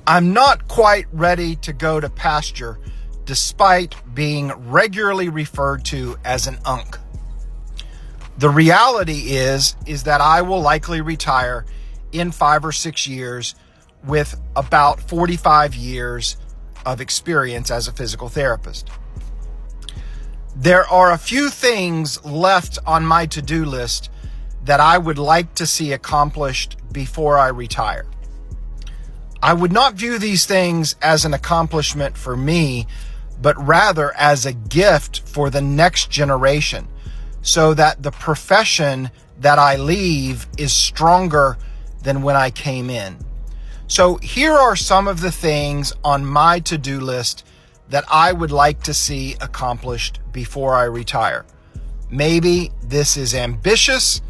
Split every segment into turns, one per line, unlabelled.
I'm not quite ready to go to pasture despite being regularly referred to as an unk. The reality is that I will likely retire in 5 or 6 years with about 45 years of experience as a physical therapist. There are a few things left on my to-do list that I would like to see accomplished before I retire. I would not view these things as an accomplishment for me, but rather as a gift for the next generation, so that the profession that I leave is stronger than when I came in. So here are some of the things on my to-do list that I would like to see accomplished before I retire. Maybe this is ambitious,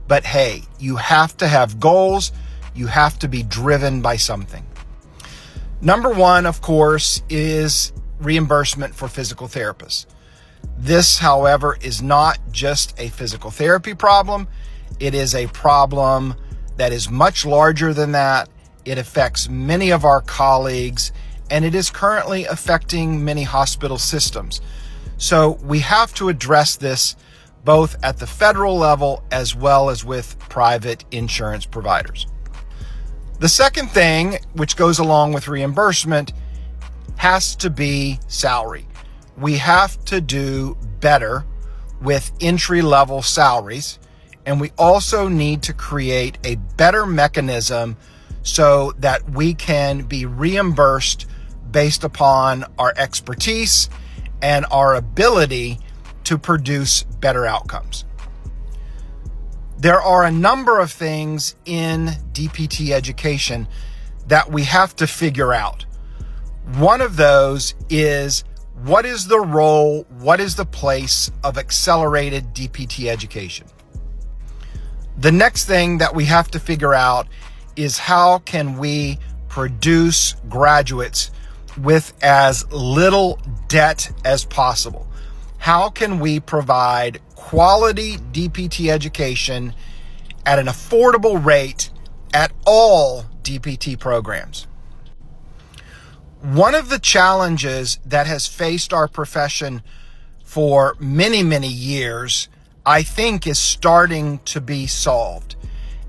but hey, you have to have goals. You have to be driven by something. Number one, of course, is reimbursement for physical therapists. This, however, is not just a physical therapy problem. It is a problem that is much larger than that. It affects many of our colleagues, and it is currently affecting many hospital systems. So we have to address this both at the federal level as well as with private insurance providers. The second thing, which goes along with reimbursement, has to be salary. We have to do better with entry-level salaries, and we also need to create a better mechanism so that we can be reimbursed based upon our expertise and our ability to produce better outcomes. There are a number of things in DPT education that we have to figure out. One of those is, what is the role, what is the place of accelerated DPT education? The next thing that we have to figure out is, how can we produce graduates with as little debt as possible? How can we provide quality DPT education at an affordable rate at all DPT programs? One of the challenges that has faced our profession for many, many years, I think, is starting to be solved.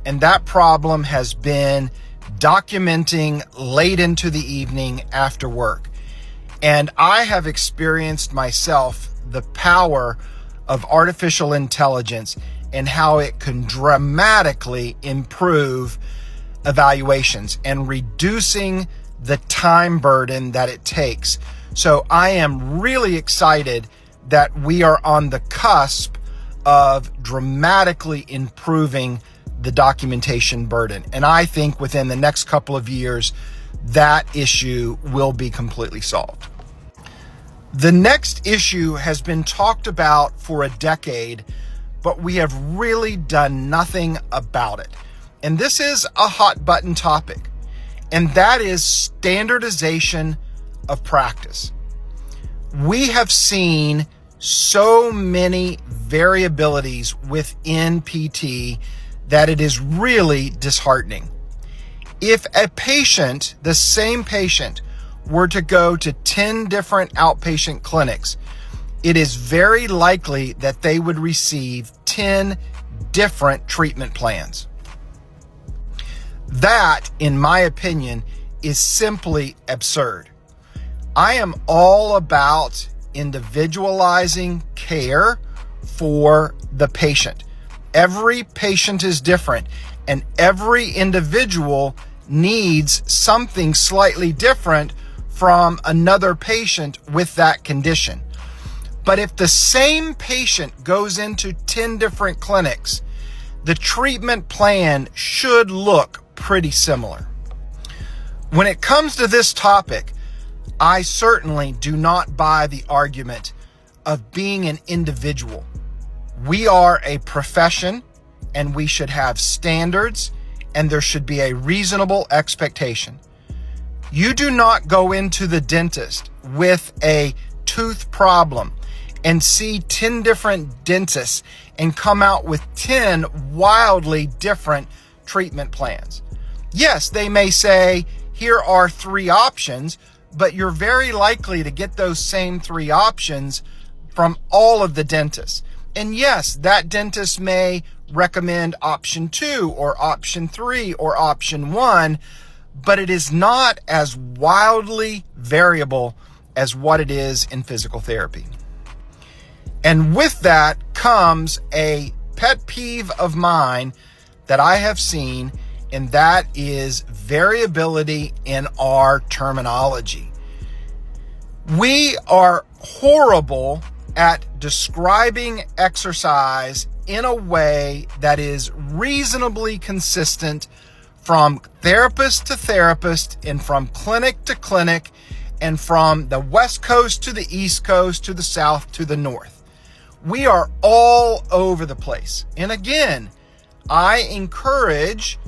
And that problem has been documenting late into the evening after work. And I have experienced myself the power of artificial intelligence and how it can dramatically improve evaluations and reducing the time burden that it takes. So I am really excited that we are on the cusp of dramatically improving the documentation burden. And I think within the next couple of years, that issue will be completely solved. The next issue has been talked about for a decade, but we have really done nothing about it. And this is a hot button topic, and that is standardization of practice. We have seen so many variabilities within PT that it is really disheartening. If a patient, the same patient, were to go to 10 different outpatient clinics, it is very likely that they would receive 10 different treatment plans. That, in my opinion, is simply absurd. I am all about individualizing care for the patient. Every patient is different, and every individual needs something slightly different from another patient with that condition. But if the same patient goes into 10 different clinics, the treatment plan should look pretty similar. When it comes to this topic, I certainly do not buy the argument of being an individual. We are a profession, and we should have standards, and there should be a reasonable expectation. You do not go into the dentist with a tooth problem and see 10 different dentists and come out with 10 wildly different treatment plans. Yes, they may say, here are 3 options, but you're very likely to get those same 3 options from all of the dentists. And yes, that dentist may recommend option 2 or option 3 or option 1, but it is not as wildly variable as what it is in physical therapy. And with that comes a pet peeve of mine that I have seen, and that is variability in our terminology. We are horrible at describing exercise in a way that is reasonably consistent from therapist to therapist and from clinic to clinic and from the West Coast to the East Coast to the South to the North. We are all over the place. And again, I encourage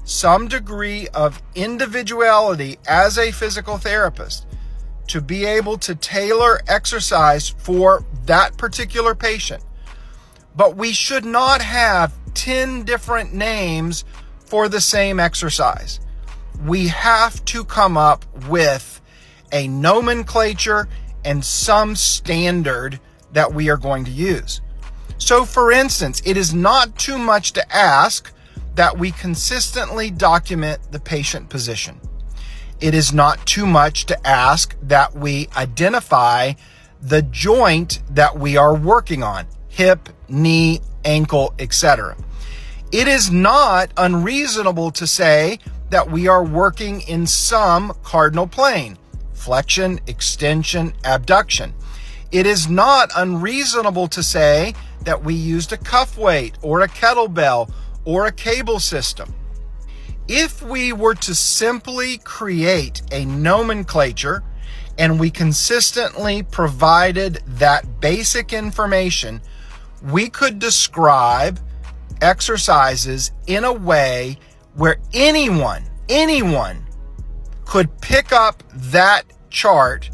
some degree of individuality as a physical therapist to be able to tailor exercise for that particular patient. But we should not have 10 different names for the same exercise. We have to come up with a nomenclature and some standard that we are going to use. So for instance, it is not too much to ask that we consistently document the patient position. It is not too much to ask that we identify the joint that we are working on, hip, knee, ankle, etc. It is not unreasonable to say that we are working in some cardinal plane, flexion, extension, abduction. It is not unreasonable to say that we used a cuff weight or a kettlebell or a cable system. If we were to simply create a nomenclature and we consistently provided that basic information, we could describe exercises in a way where anyone could pick up that chart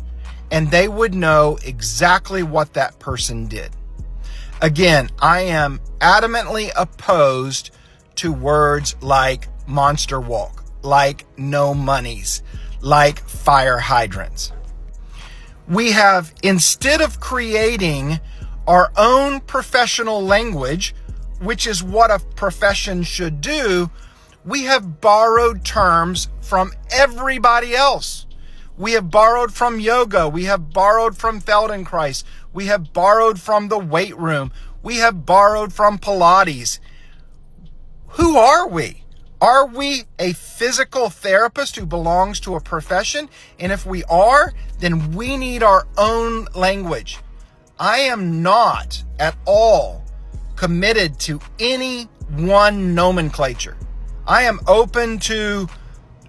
and they would know exactly what that person did. Again, I am adamantly opposed to words like monster walk, like no monies, like fire hydrants. We have, instead of creating our own professional language, which is what a profession should do, we have borrowed terms from everybody else. We have borrowed from yoga. We have borrowed from Feldenkrais. We have borrowed from the weight room. We have borrowed from Pilates. Who are we? Are we a physical therapist who belongs to a profession? And if we are, then we need our own language. I am not at all committed to any one nomenclature. I am open to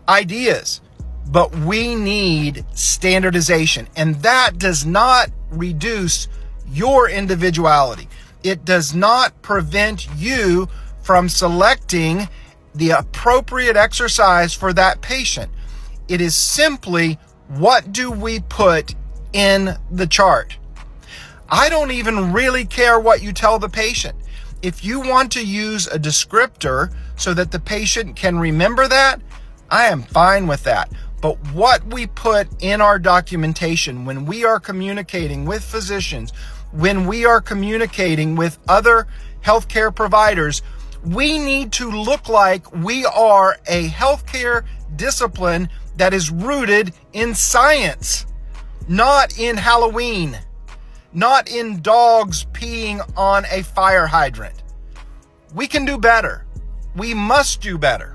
ideas, but we need standardization. And that does not reduce your individuality. It does not prevent you from selecting the appropriate exercise for that patient. It is simply, what do we put in the chart? I don't even really care what you tell the patient. If you want to use a descriptor so that the patient can remember that, I am fine with that. But what we put in our documentation when we are communicating with physicians, when we are communicating with other healthcare providers, we need to look like we are a healthcare discipline that is rooted in science, not in Halloween, not in dogs peeing on a fire hydrant. We can do better. We must do better.